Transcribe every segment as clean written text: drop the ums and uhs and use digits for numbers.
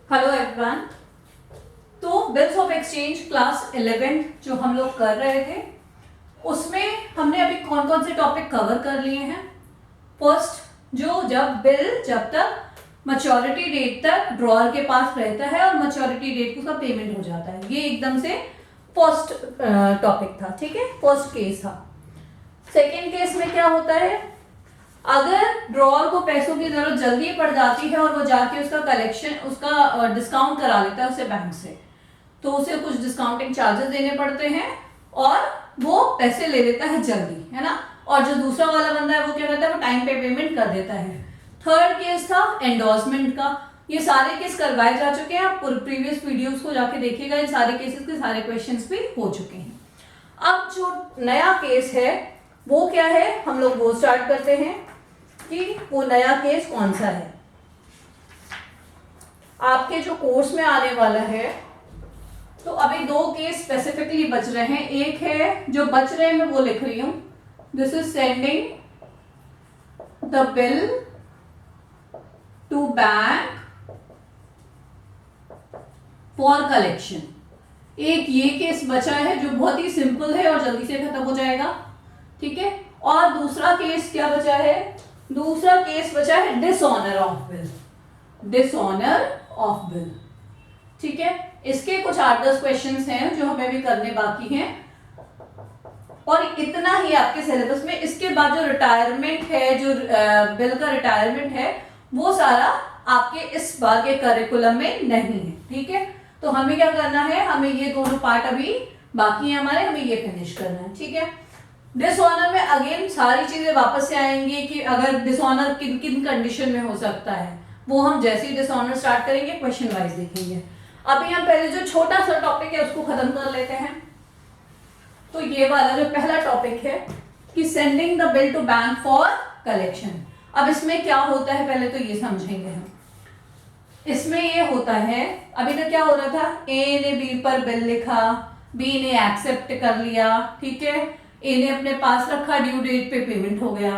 Hello everyone. तो bills of exchange class 11 जो हम लोग कर रहे थे उसमें हमने अभी कौन कौन से टॉपिक कवर कर लिए हैं। फर्स्ट, जब तक मैच्योरिटी डेट तक ड्रॉअर के पास रहता है और मैच्योरिटी डेट को उसका पेमेंट हो जाता है, ये एकदम से फर्स्ट टॉपिक था। ठीक है, फर्स्ट केस था। सेकेंड केस में क्या होता है, अगर ड्रॉअर को पैसों की जरूरत जल्दी पड़ जाती है और वो जाके उसका डिस्काउंट करा लेता है उससे बैंक से, तो उसे कुछ डिस्काउंटिंग चार्जेस देने पड़ते हैं और वो पैसे ले लेता है जल्दी, है ना। और जो दूसरा वाला बंदा है वो क्या करता है, वो टाइम पे पेमेंट कर देता है। थर्ड केस था एंडोर्समेंट का। ये सारे केस करवाए जा चुके हैं, आप प्रीवियस वीडियोस को जाके देखिएगा, इन सारे केसेस के सारे क्वेश्चंस भी हो चुके हैं। अब जो नया केस है वो क्या है, हम लोग वो स्टार्ट करते हैं कि वो नया केस कौन सा है। आपके जो कोर्स में आने वाला है, तो अभी दो केस स्पेसिफिकली बच रहे हैं। एक है जो बच रहे हैं, मैं वो लिख रही हूं, this is sending the bill to bank for collection. एक ये केस बचा है जो बहुत ही सिंपल है और जल्दी से खत्म हो जाएगा। ठीक है, और दूसरा केस क्या बचा है, दूसरा केस बचा है dishonour of bill, dishonour of bill. ठीक है, इसके कुछ 8-10 क्वेश्चंस हैं जो हमें भी करने बाकी हैं और इतना ही आपके सिलेबस में। इसके बाद जो रिटायरमेंट है, जो बिल का रिटायरमेंट है, वो सारा आपके इस बार के करिकुलम में नहीं है। ठीक है, तो हमें क्या करना है, हमें ये दोनों पार्ट अभी बाकी है हमारे, हमें ये फिनिश करना है। ठीक है, डिसऑनर में अगेन सारी चीजें वापस से आएंगी कि अगर डिसऑनर किन किन कंडीशन में हो सकता है, वो हम जैसे ही डिसऑनर स्टार्ट करेंगे क्वेश्चन वाइज देखेंगे। अभी हम पहले जो छोटा सा टॉपिक है उसको खत्म कर लेते हैं। तो ये वाला जो पहला टॉपिक है कि sending the bill to bank for collection. अब इसमें क्या होता है पहले तो ये समझेंगे हम। इसमें ये होता है, अभी तक क्या हो रहा था, ए ने बी पर बिल लिखा, बी ने एक्सेप्ट कर लिया, ठीक है, ए ने अपने पास रखा, ड्यू डेट पे पेमेंट हो गया।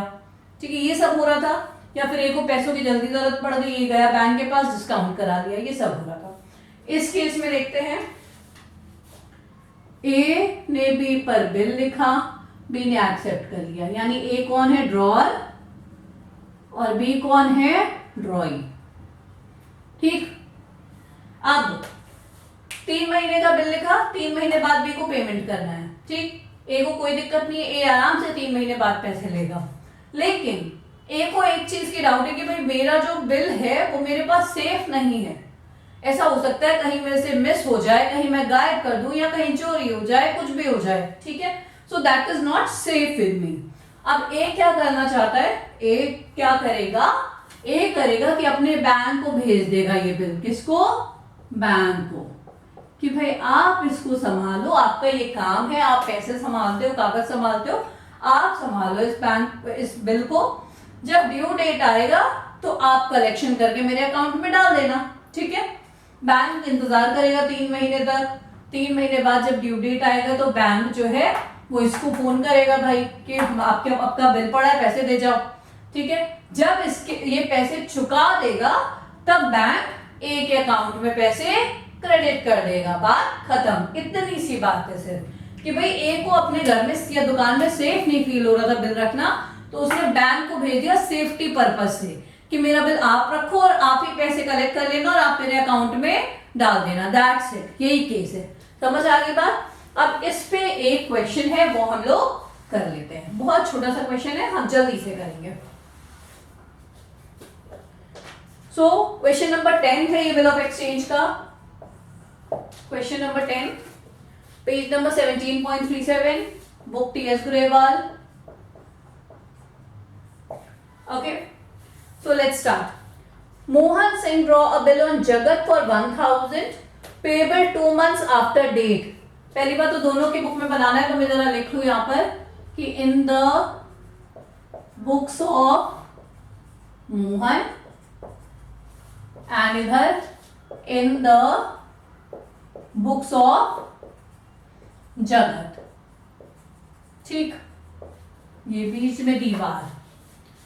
ठीक है, ये सब हो रहा था। या फिर ए को पैसों की जल्दी जरूरत पड़ गई, ये गया बैंक के पास, डिस्काउंट करा लिया, ये सब हो रहा था। इस केस में देखते हैं, ए ने बी पर बिल लिखा, बी ने एक्सेप्ट कर लिया, यानी ए कौन है, ड्रॉअर, और बी कौन है, ड्रॉई। ठीक, अब 3 महीने का बिल लिखा, 3 महीने बाद बी को पेमेंट करना है। ठीक, ए को कोई दिक्कत नहीं है, ए आराम से 3 महीने बाद पैसे लेगा। लेकिन ए को एक चीज की डाउट है कि भाई मेरा जो बिल है वो मेरे पास सेफ नहीं है। ऐसा हो सकता है कहीं मेरे से मिस हो जाए, कहीं मैं गायब कर दूं, या कहीं चोरी हो जाए, कुछ भी हो जाए। ठीक है, so that is not safe with me. अब ए क्या करना चाहता है, ए क्या करेगा, ए करेगा कि अपने बैंक को भेज देगा ये बिल। किसको, बैंक को, कि भाई आप इसको संभालो, आपका ये काम है, आप पैसे संभालते हो, कागज संभालते हो, आप संभालो इस बिल को। जब ड्यू डेट आएगा तो आप कलेक्शन करके मेरे अकाउंट में डाल देना। ठीक है, बैंक इंतजार करेगा 3 महीने तक। 3 महीने बाद जब ड्यू डेट आएगा तो बैंक जो है वो इसको फोन करेगा भाई कि आपका बिल पड़ा है, पैसे दे जाओ। ठीक है, जब इसके ये पैसे चुका देगा तब बैंक ए के अकाउंट में पैसे क्रेडिट कर देगा। बात खत्म। इतनी सी बात है सिर्फ कि भाई ए को अपने घर में या दुकान में सेफ नहीं फील हो रहा था बिल रखना, तो उसने बैंक को भेज दिया सेफ्टी पर्पज से कि मेरा बिल आप रखो और आप ही पैसे कलेक्ट कर लेना और आप मेरे अकाउंट में डाल देना। दैट्स इट, यही केस है। समझ आ गई बात। अब इस पे एक क्वेश्चन है वो हम लोग कर लेते हैं, बहुत छोटा सा क्वेश्चन है, हम जल्दी से करेंगे। सो क्वेश्चन नंबर 10 है ये बिल ऑफ एक्सचेंज का। Question number 10, page number 17.37, book T.S.. Grewal. Okay, so let's start. Mohan Singh draw a bill on Jagat for 1000 payable 2 months after date. पहली बात तो दोनों की बुक में बनाना है, तो मैं जरा लिख लूं यहां पर कि in the books of Mohan and इधर इन द बुक्स ऑफ जगत। ठीक, ये बीच में दीवार,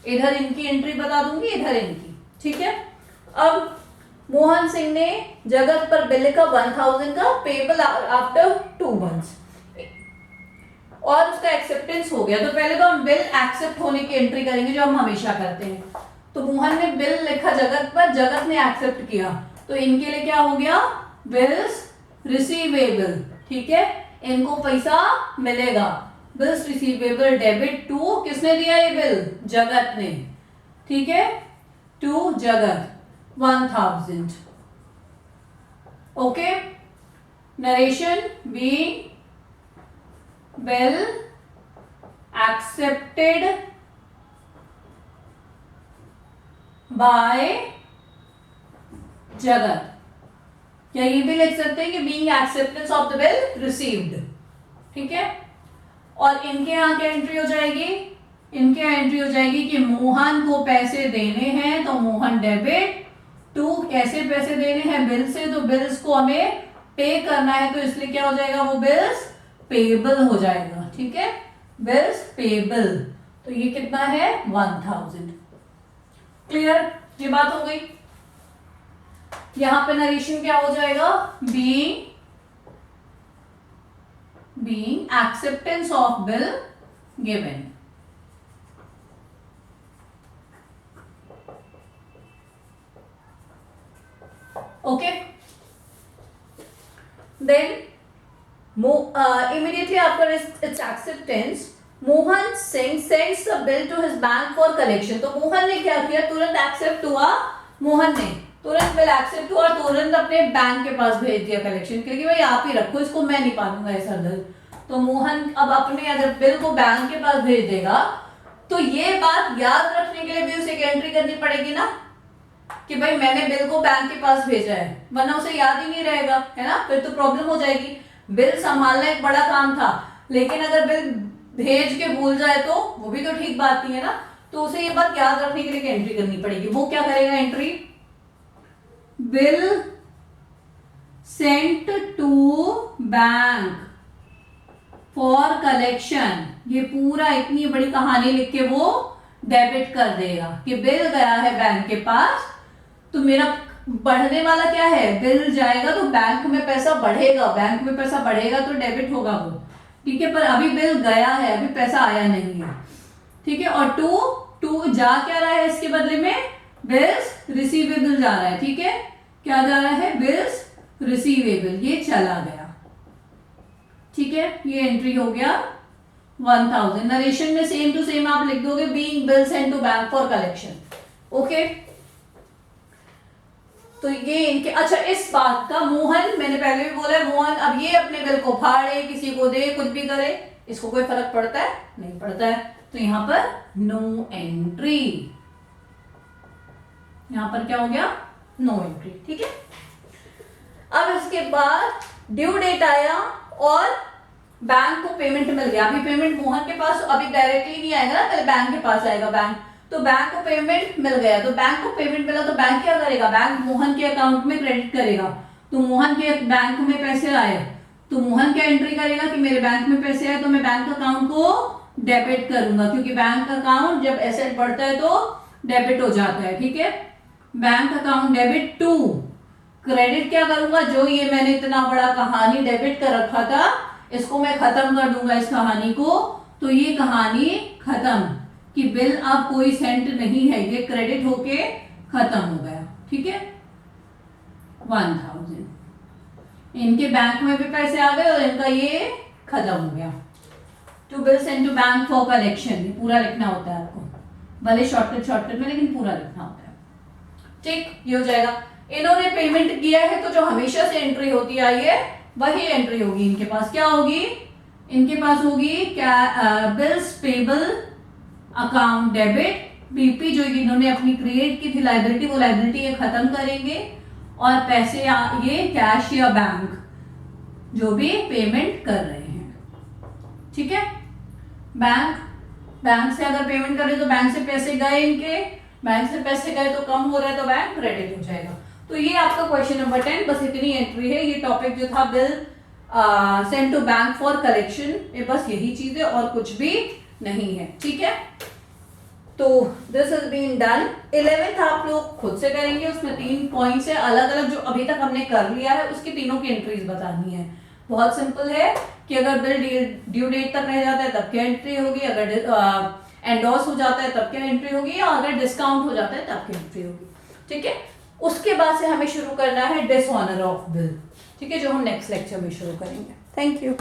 इधर इनकी एंट्री बता दूंगी, इधर इनकी। ठीक है, अब मोहन सिंह ने जगत पर बिल लिखा 1000 का, पेबल आफ्टर 2 months, और उसका एक्सेप्टेंस हो गया। तो पहले तो हम बिल एक्सेप्ट होने की एंट्री करेंगे जो हम हमेशा करते हैं। तो मोहन ने बिल लिखा जगत पर, जगत ने एक्सेप्ट किया, तो इनके लिए क्या हो गया, बिल्स रिसीवेबल। ठीक है, इनको पैसा मिलेगा। बिल्स रिसीवेबल डेबिट टू, किसने दिया ये बिल, जगत ने। ठीक है, टू जगत 1000। Okay, narration being bill accepted by जगत, या ये भी लिख सकते हैं कि being acceptance of the bill received. ठीक है, और इनके यहां क्या एंट्री हो जाएगी, इनके यहां एंट्री हो जाएगी कि मोहन को पैसे देने हैं, तो मोहन डेबिट टू, कैसे पैसे देने हैं, बिल से, तो बिल्स को हमें पे करना है, तो इसलिए क्या हो जाएगा, वो बिल्स पेबल हो जाएगा। ठीक है, बिल्स पेबल, तो ये कितना है 1000। क्लियर, ये बात हो गई। यहां पे नरेशन क्या हो जाएगा, being acceptance of bill given. Okay, then immediately after its acceptance, Mohan Singh sends the bill to his bank for collection. तो मोहन ने क्या किया, तुरंत एक्सेप्ट हुआ, मोहन ने तुरंत बिल एक्सेप्ट हुआ और तुरंत अपने बैंक के पास भेज दिया कलेक्शन के लिए, भाई आप ही रखो इसको, मैं नहीं पालूंगा ऐसा बिल। तो मोहन अब अपने अगर बिल को बैंक के पास भेज देगा, तो ये बात याद रखने के लिए भी उसे एंट्री करनी पड़ेगी ना, कि भाई मैंने बिल को बैंक के पास भेजा है, वरना उसे याद ही नहीं रहेगा, है ना, फिर तो प्रॉब्लम हो जाएगी। बिल संभालना एक बड़ा काम था, लेकिन अगर बिल भेज के भूल जाए तो वो भी तो ठीक बात नहीं है ना, तो उसे ये बात याद रखने के लिए एंट्री करनी पड़ेगी। वो क्या करेगा, entry bill sent to bank for collection, ये पूरा इतनी बड़ी कहानी लिख के वो डेबिट कर देगा कि बिल गया है बैंक के पास, तो मेरा बढ़ने वाला क्या है, बिल जाएगा तो बैंक में पैसा बढ़ेगा, बैंक में पैसा बढ़ेगा तो डेबिट होगा वो। ठीक है, पर अभी बिल गया है, अभी पैसा आया नहीं है। ठीक है, और टू जा क्या रहा है इसके बदले में, बिल्स रिसीवेबल जा रहा है। ठीक है, क्या जा रहा है, बिल्स रिसीवेबल, ये चला गया। ठीक है, ये एंट्री हो गया 1000। नरेशन में सेम टू सेम आप लिख दोगे, being bill sent to bank for collection. Okay, तो ये इनके, अच्छा इस बात का मोहन, मैंने पहले भी बोला है, मोहन अब ये अपने बिल को फाड़े, किसी को दे, कुछ भी करे, इसको कोई फर्क पड़ता है, नहीं पड़ता है। तो यहां पर नो एंट्री, यहां पर क्या हो गया, नो एंट्री। ठीक है, अब इसके बाद ड्यू डेट आया और बैंक को पेमेंट मिल गया। अभी पेमेंट मोहन के पास अभी डायरेक्टली नहीं आएगा ना, पहले बैंक के पास आएगा बैंक, तो बैंक को पेमेंट मिल गया। तो बैंक को पेमेंट मिला तो बैंक क्या करेगा, बैंक मोहन के अकाउंट में क्रेडिट करेगा। तो मोहन के बैंक में पैसे आए, तो मोहन क्या एंट्री करेगा कि मेरे बैंक में पैसे आए, तो मैं बैंक अकाउंट को डेबिट करूंगा, क्योंकि बैंक अकाउंट जब एसेट बढ़ता है तो डेबिट हो जाता है। ठीक है, bank account debit to, credit क्या करूंगा, जो ये मैंने इतना बड़ा कहानी डेबिट कर रखा था, इसको मैं खत्म कर दूंगा इस कहानी को। तो ये कहानी खत्म कि बिल अब कोई सेंट नहीं है, ये क्रेडिट होके खत्म हो गया। ठीक है, 1000, इनके बैंक में भी पैसे आ गए और इनका ये खत्म हो गया। To bill sent to bank for collection, ये पूरा लिखना होता है आपको, भले शॉर्टकट में, लेकिन पूरा लिखना होता है। ठीक, ये हो जाएगा। इन्होंने पेमेंट किया है, तो जो हमेशा से एंट्री होती आई है वही एंट्री होगी इनके पास। क्या होगी, इनके पास होगी क्या, bills payable account debit, BP जो इन्होंने अपनी क्रिएट की थी लाइबिलिटी, वो लाइबिलिटी ये खत्म करेंगे, और पैसे ये कैश या बैंक जो भी पेमेंट कर रहे हैं। ठीक है, बैंक से अगर पेमेंट कर रहे तो बैंक से पैसे गए, इनके बैंक से पैसे गए तो कम हो रहा है, तो बैंक क्रेडिट हो जाएगा। तो ये आपका क्वेश्चन नंबर 10, बस इतनी एंट्री है। ये टॉपिक जो था bill sent to bank for collection, ये बस यही चीज है और कुछ भी नहीं है। ठीक है, तो this is been done. 11th आप लोग खुद से करेंगे, उसमें 3 पॉइंट्स है अलग अलग जो अभी तक हमने कर लिया है, उसकी तीनों की एंट्रीज बतानी है। बहुत सिंपल है कि अगर बिल ड्यू डेट तक रह जाता है तब क्या एंट्री होगी, अगर एंडोर्स हो जाता है तब क्या एंट्री होगी, और अगर डिस्काउंट हो जाता है तब क्या एंट्री होगी। ठीक है, उसके बाद से हमें शुरू करना है डिसऑनर ऑफ बिल। ठीक है, जो हम नेक्स्ट लेक्चर में शुरू करेंगे। Thank you.